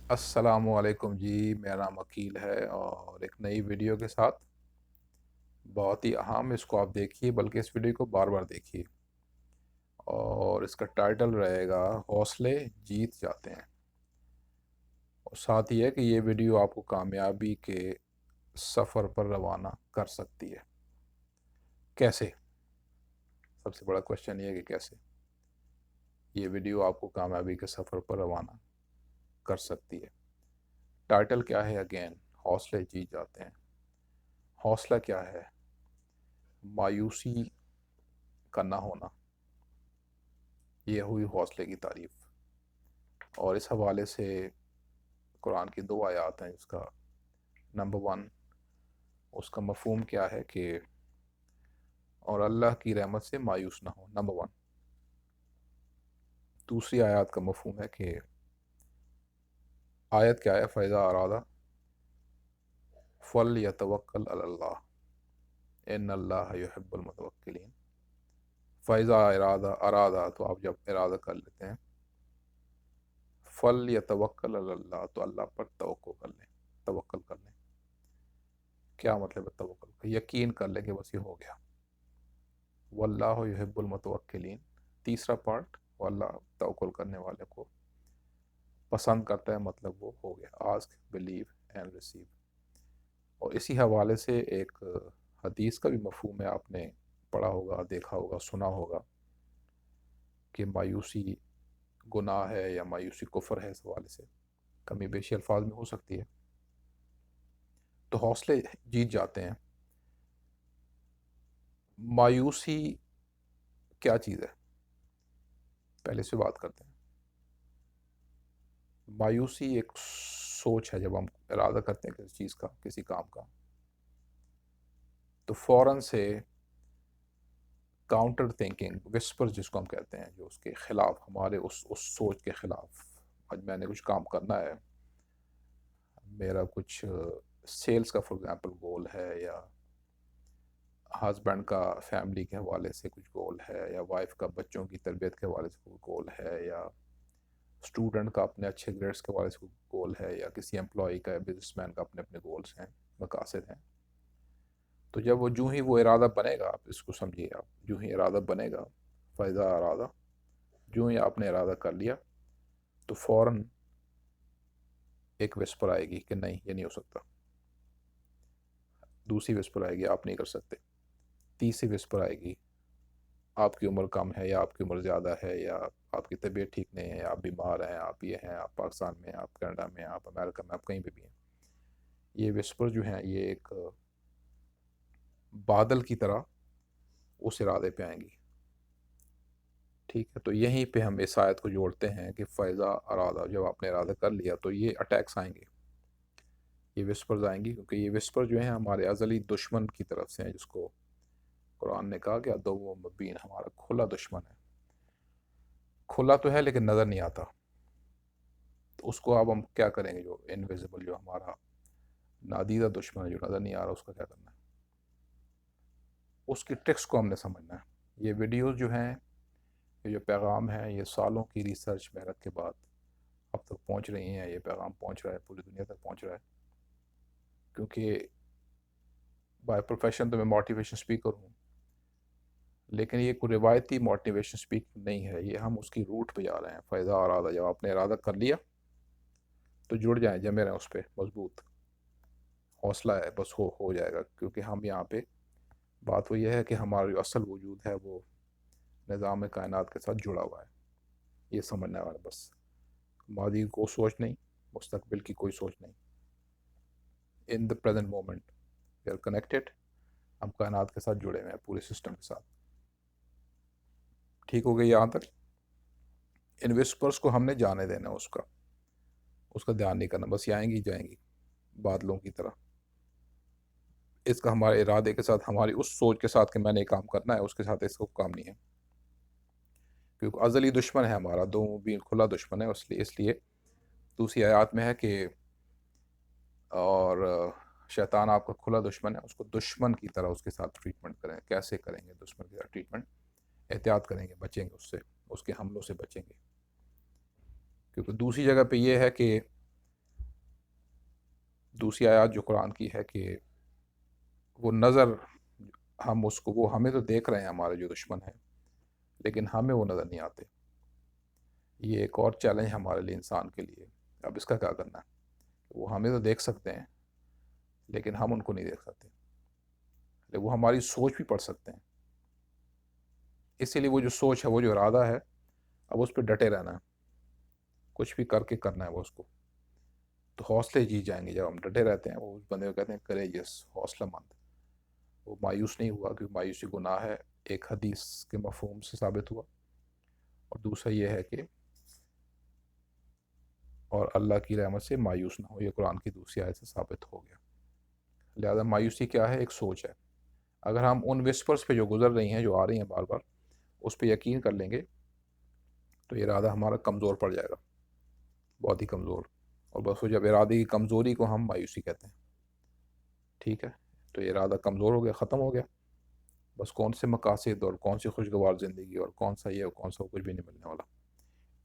السلام علیکم جی، میرا نام عقیل ہے اور ایک نئی ویڈیو کے ساتھ بہت ہی اہم اس کو آپ دیکھیے، بلکہ اس ویڈیو کو بار بار دیکھیے اور اس کا ٹائٹل رہے گا حوصلے جیت جاتے ہیں۔ اور ساتھ یہ ہے کہ یہ ویڈیو آپ کو کامیابی کے سفر پر روانہ کر سکتی ہے۔ کیسے؟ سب سے بڑا کوشچن یہ ہے کہ کیسے یہ ویڈیو آپ کو کامیابی کے سفر پر روانہ کر سکتی ہے۔ ٹائٹل کیا ہے؟ اگین، حوصلے جیت جاتے ہیں۔ حوصلہ کیا ہے؟ مایوسی کا نہ ہونا، یہ ہوئی حوصلے کی تعریف۔ اور اس حوالے سے قرآن کی دو آیات ہیں۔ اس کا نمبر 1، اس کا مفہوم کیا ہے کہ اور اللہ کی رحمت سے مایوس نہ ہو، نمبر 1۔ دوسری آیات کا مفہوم ہے کہ آیت کیا ہے؟ فَإِذَا أَرَادَ فَلْيَتَوَكَّلْ عَلَى اللَّهِ إِنَّ اللَّهَ يُحِبُّ الْمُتَوَكِّلِينَ۔ فَإِذَا أَرَادَ تو آپ جب ارادہ کر لیتے ہیں، فَلْيَتَوَكَّلْ عَلَى اللَّهِ تو اللہ پر توقع کر لیں، توکل کر لیں۔ کیا مطلب ہے توکل کا؟ یقین کر لیں کہ بس یہ ہو گیا۔ واللہ یحب المتوکلین، تیسرا پارٹ، واللہ توکل کرنے والے کو پسند کرتا ہے، مطلب وہ ہو گیا۔ Ask, believe and receive. اور اسی حوالے سے ایک حدیث کا بھی مفہوم ہے، آپ نے پڑھا ہوگا، دیکھا ہوگا، سنا ہوگا کہ مایوسی گناہ ہے یا مایوسی کفر ہے۔ اس حوالے سے کمی بیشی الفاظ میں ہو سکتی ہے۔ تو حوصلے جیت جاتے ہیں۔ مایوسی کیا چیز ہے؟ پہلے سے بات کرتے ہیں۔ مایوسی ایک سوچ ہے، جب ہم ارادہ کرتے ہیں کسی چیز کا، کسی کام کا، تو فوراً سے کاؤنٹر تھنکنگ، وسپر جس کو ہم کہتے ہیں، جو اس کے خلاف، ہمارے اس سوچ کے خلاف، آج میں نے کچھ کام کرنا ہے، میرا کچھ سیلز کا فار ایگزامپل گول ہے، یا ہسبینڈ کا فیملی کے حوالے سے کچھ گول ہے، یا وائف کا بچوں کی تربیت کے حوالے سے کوئی گول ہے، یا اسٹوڈنٹ کا اپنے اچھے گریڈس کے حوالے سے کوئی گول ہے، یا کسی امپلائی کا، بزنس مین کا اپنے اپنے گولز ہیں، مقاصد ہیں۔ تو جب وہ جو ہی وہ ارادہ بنے گا، آپ اس کو سمجھیے، آپ جو ہی ارادہ بنے گا، فائدہ ارادہ، جو ہی آپ نے ارادہ کر لیا تو فوراً ایک وسپر آئے گی کہ نہیں، یہ نہیں ہو سکتا۔ دوسری وسپر آئے گی، آپ نہیں کر سکتے۔ تیسری وسپر آئے گی، آپ کی عمر کم ہے، یا آپ کی عمر زیادہ ہے، یا آپ کی طبیعت ٹھیک نہیں ہے، آپ بیمار ہیں، آپ یہ ہیں، آپ پاکستان میں ہیں، آپ کینیڈا میں ہیں، آپ امریکہ میں، آپ کہیں پہ بھی ہیں۔ یہ وسپر جو ہیں، یہ ایک بادل کی طرح اس ارادے پہ آئیں گی۔ ٹھیک ہے، تو یہیں پہ ہم اس آیت کو جوڑتے ہیں کہ فیضا ارادہ، جب آپ نے ارادہ کر لیا تو یہ اٹیکس آئیں گے، یہ وسپرز آئیں گی، کیونکہ یہ وسپر جو ہیں ہمارے ازلی دشمن کی طرف سے ہیں، جس کو قرآن نے کہا کہ عدو مبین، ہمارا کھلا دشمن ہے۔ کھلا تو ہے لیکن نظر نہیں آتا، تو اس کو اب ہم کیا کریں گے؟ جو انویزیبل، جو ہمارا نادیدہ دشمن ہے، جو نظر نہیں آ رہا، اس کا کیا کرنا ہے؟ اس کی ٹرکس کو ہم نے سمجھنا ہے۔ یہ ویڈیوز جو ہیں، یہ جو پیغام ہیں، یہ سالوں کی ریسرچ محنت کے بعد اب تک پہنچ رہی ہیں۔ یہ پیغام پہنچ رہا ہے، پوری دنیا تک پہنچ رہا ہے، کیونکہ بائی پروفیشن تو میں موٹیویشن اسپیکر ہوں، لیکن یہ کوئی روایتی موٹیویشن اسپیکر نہیں ہے، یہ ہم اس کی روٹ پہ جا رہے ہیں۔ فیضا ارادہ، جب آپ نے ارادہ کر لیا تو جڑ جائیں، جمے رہیں اس پہ مضبوط۔ حوصلہ ہے، بس ہو جائے گا، کیونکہ ہم یہاں پہ بات وہ یہ ہے کہ ہمارا جو اصل وجود ہے وہ نظام کائنات کے ساتھ جڑا ہوا ہے، یہ سمجھنا ہے بس۔ ماضی کی کوئی سوچ نہیں، مستقبل کی کوئی سوچ نہیں۔ In the present moment we are connected, ہم کائنات کے ساتھ جڑے ہوئے ہیں، پورے سسٹم کے ساتھ۔ ٹھیک ہو گئی یہاں تک؟ ان وسپرس کو ہم نے جانے دینا، اس کا دھیان نہیں کرنا، بس یہ آئیں گی جائیں گی بادلوں کی طرح۔ اس کا ہمارے ارادے کے ساتھ، ہماری اس سوچ کے ساتھ کہ میں نے یہ کام کرنا ہے، اس کے ساتھ اس کو کام نہیں ہے، کیونکہ ازلی دشمن ہے ہمارا، دو مبین کھلا دشمن ہے۔ اس لیے دوسری آیات میں ہے کہ اور شیطان آپ کا کھلا دشمن ہے، اس کو دشمن کی طرح اس کے ساتھ ٹریٹمنٹ کریں۔ کیسے کریں گے دشمن کی طرح ٹریٹمنٹ؟ احتیاط کریں گے، بچیں گے اس کے حملوں سے بچیں گے، کیونکہ دوسری جگہ پہ یہ ہے کہ دوسری آیات جو قرآن کی ہے کہ وہ نظر ہم اس کو، وہ ہمیں تو دیکھ رہے ہیں ہمارے جو دشمن ہیں، لیکن ہمیں وہ نظر نہیں آتے. یہ ایک اور چیلنج ہمارے لیے، انسان کے لیے. اب اس کا کیا کرنا ہے؟ وہ ہمیں تو دیکھ سکتے ہیں لیکن ہم ان کو نہیں دیکھ سکتے، لیکن وہ ہماری سوچ بھی پڑھ سکتے ہیں. اسی لیے وہ جو سوچ ہے، وہ جو ارادہ ہے، اب اس پہ ڈٹے رہنا ہے، کچھ بھی کر کے کرنا ہے وہ اس کو. تو حوصلے جی جائیں گے جب ہم ڈٹے رہتے ہیں. وہ اس بندے کو کہتے ہیں کریجس، حوصلہ مند. وہ مایوس نہیں ہوا، کیونکہ مایوسی گناہ ہے، ایک حدیث کے مفہوم سے ثابت ہوا. اور دوسرا یہ ہے کہ اور اللہ کی رحمت سے مایوس نہ ہو، یہ قرآن کی دوسری آیت سے ثابت ہو گیا. لہذا مایوسی کیا ہے؟ ایک سوچ ہے. اگر ہم ان وسپرز پہ جو گزر رہی ہیں، جو آ رہی ہیں بار بار، اس پہ یقین کر لیں گے تو ارادہ ہمارا کمزور پڑ جائے گا، بہت ہی کمزور. اور بس وہ جب ارادے کی کمزوری کو ہم مایوسی کہتے ہیں. ٹھیک ہے، تو ارادہ کمزور ہو گیا، ختم ہو گیا. بس کون سے مقاصد اور کون سی خوشگوار زندگی اور کون سا یہ اور کون سا کچھ بھی نہیں ملنے والا.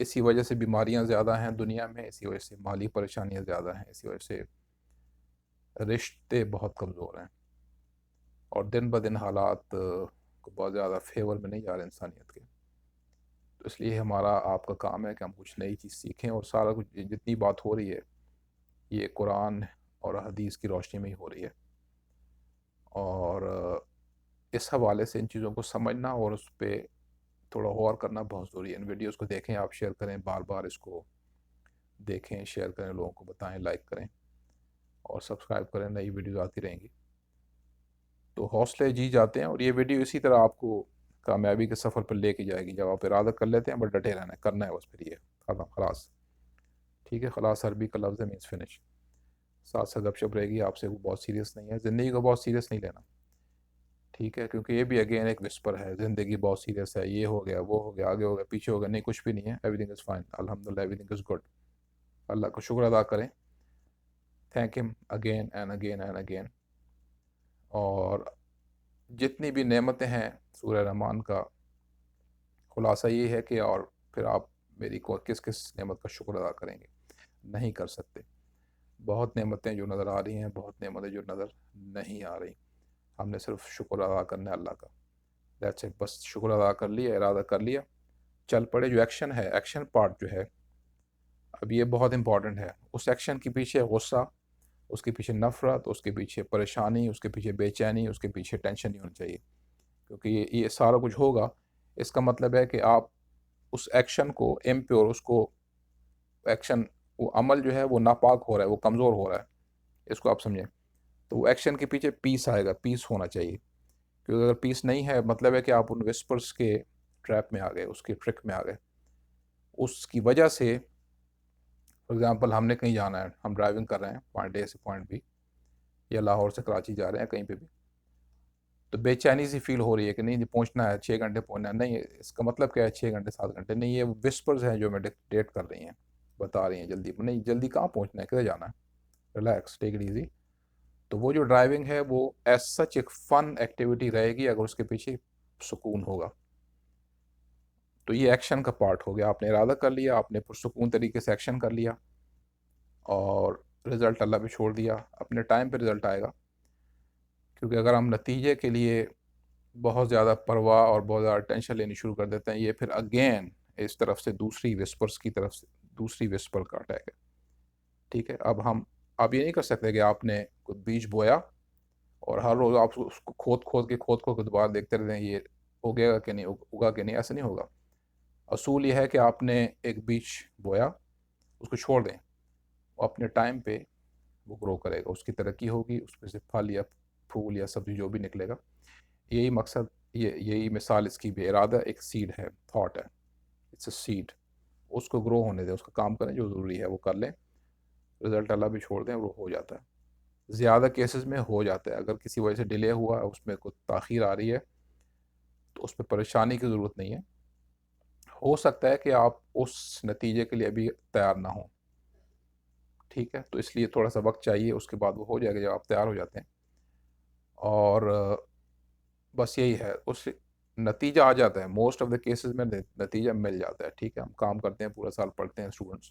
اسی وجہ سے بیماریاں زیادہ ہیں دنیا میں، اسی وجہ سے مالی پریشانیاں زیادہ ہیں، اسی وجہ سے رشتے بہت کمزور ہیں، اور دن بدن حالات کو بہت زیادہ فیور میں نہیں جا رہے انسانیت کے. تو اس لیے ہمارا آپ کا کام ہے کہ ہم کچھ نئی چیز سیکھیں، اور سارا کچھ جتنی بات ہو رہی ہے یہ قرآن اور حدیث کی روشنی میں ہی ہو رہی ہے. اور اس حوالے سے ان چیزوں کو سمجھنا اور اس پہ تھوڑا غور کرنا بہت ضروری ہے. ان ویڈیوز کو دیکھیں، آپ شیئر کریں، بار بار اس کو دیکھیں، شیئر کریں، لوگوں کو بتائیں، لائک کریں اور سبسکرائب کریں. نئی ویڈیوز آتی رہیں گی تو حوصلے جی جاتے ہیں. اور یہ ویڈیو اسی طرح آپ کو کامیابی کے سفر پر لے کے جائے گی جب آپ ارادہ کر لیتے ہیں. بس ڈٹے رہنا ہے، کرنا ہے بس، پھر یہ ختم، خلاص. ٹھیک ہے، خلاص عربی کا لفظ ہے، مینس فنش. ساتھ ساتھ گپ شپ رہے گی، آپ سے وہ بہت سیریس نہیں ہے، زندگی کو بہت سیریس نہیں لینا. ٹھیک ہے، کیونکہ یہ بھی اگین ایک وسپر ہے، زندگی بہت سیریس ہے، یہ ہو گیا، وہ ہو گیا، آگے ہو گیا، پیچھے ہو گیا. نہیں، کچھ بھی نہیں ہے. ایوری تھنگ از فائن، الحمدللہ، ایوری تھنگ از گڈ. اللہ کا شکر ادا کریں، thank him again and again and again. اور جتنی بھی نعمتیں ہیں سورہ رحمان کا خلاصہ یہ ہے کہ اور پھر آپ میری کو کس کس نعمت کا شکر ادا کریں گے؟ نہیں کر سکتے. بہت نعمتیں جو نظر آ رہی ہیں، بہت نعمتیں جو نظر نہیں آ رہی. ہم نے صرف شکر ادا کرنا ہے اللہ کا. That's it. بس شکر ادا کر لیا، ارادہ کر لیا، چل پڑے. جو ایکشن ہے، ایکشن پارٹ جو ہے، اب یہ بہت امپورٹنٹ ہے. اس ایکشن کے پیچھے غصہ، اس کے پیچھے نفرت، اس کے پیچھے پریشانی، اس کے پیچھے بے چینی، اس کے پیچھے ٹینشن نہیں ہونی چاہیے. کیونکہ یہ سارا کچھ ہوگا، اس کا مطلب ہے کہ آپ اس ایکشن کو امپیور، اس کو ایکشن، وہ عمل جو ہے وہ ناپاک ہو رہا ہے، وہ کمزور ہو رہا ہے. اس کو آپ سمجھیں. تو وہ ایکشن کے پیچھے پیس آئے گا، پیس ہونا چاہیے. کیونکہ اگر پیس نہیں ہے، مطلب ہے کہ آپ ان وسپرس کے ٹریپ میں آ گئے، اس کی ٹرک میں آ گئے. اس کی وجہ سے فار ایگزامپل ہم نے کہیں جانا ہے، ہم ڈرائیونگ کر رہے ہیں پوائنٹ اے سے پوائنٹ بی، یا لاہور سے کراچی جا رہے ہیں، کہیں پہ بھی، تو بے چینی سی فیل ہو رہی ہے کہ نہیں پہنچنا ہے، 6 گھنٹے پہنچنا ہے. نہیں، اس کا مطلب کیا ہے 6 گھنٹے 7 گھنٹے؟ نہیں، یہ وسپرز ہیں جو میں ڈکٹیٹ کر رہی ہیں، بتا رہی ہیں جلدی. نہیں، جلدی کہاں پہنچنا ہے، کدھر جانا ہے، ریلیکس، ٹیک اٹ ایزی. تو وہ جو ڈرائیونگ ہے وہ ایز سچ ایک فن ایکٹیویٹی رہے گی اگر اس کے پیچھے سکون ہوگا. تو یہ ایکشن کا پارٹ ہو گیا. آپ نے ارادہ کر لیا، آپ نے پرسکون طریقے سے ایکشن کر لیا، اور رزلٹ اللہ پہ چھوڑ دیا. اپنے ٹائم پہ رزلٹ آئے گا. کیونکہ اگر ہم نتیجے کے لیے بہت زیادہ پرواہ اور بہت زیادہ ٹینشن لینی شروع کر دیتے ہیں، یہ پھر اگین اس طرف سے دوسری وسپرس کی طرف سے دوسری وسپر کا اٹیک ہے. ٹھیک ہے، اب یہ نہیں کر سکتے کہ آپ نے کوئی بیج بویا اور ہر روز آپ اس کو کھود کے دوبارہ دیکھتے رہتے ہیں یہ اگے گا کہ نہیں، اگا کہ نہیں. ایسا نہیں ہوگا. اصول یہ ہے کہ آپ نے ایک بیج بویا، اس کو چھوڑ دیں، وہ اپنے ٹائم پہ وہ گرو کرے گا، اس کی ترقی ہوگی، اس میں سے پھل یا پھول یا سبزی جو بھی نکلے گا. یہی مقصد، یہی مثال اس کی بھی. ارادہ ایک سیڈ ہے، تھاٹ ہے، اٹس اے سیڈ. اس کو گرو ہونے دیں، اس کا کام کریں، جو ضروری ہے وہ کر لیں، رزلٹ اللہ بھی چھوڑ دیں، وہ ہو جاتا ہے. زیادہ کیسز میں ہو جاتا ہے. اگر کسی وجہ سے ڈیلے ہوا، اس میں کوئی تاخیر آ رہی ہے، تو اس میں پریشانی کی ضرورت نہیں ہے. ہو سکتا ہے کہ آپ اس نتیجے کے لیے ابھی تیار نہ ہوں. ٹھیک ہے، تو اس لیے تھوڑا سا وقت چاہیے، اس کے بعد وہ ہو جائے گا جب آپ تیار ہو جاتے ہیں. اور بس یہی ہے، اس نتیجہ آ جاتا ہے. موسٹ آف دا کیسز میں نتیجہ مل جاتا ہے. ٹھیک ہے، ہم کام کرتے ہیں، پورا سال پڑھتے ہیں اسٹوڈنٹس،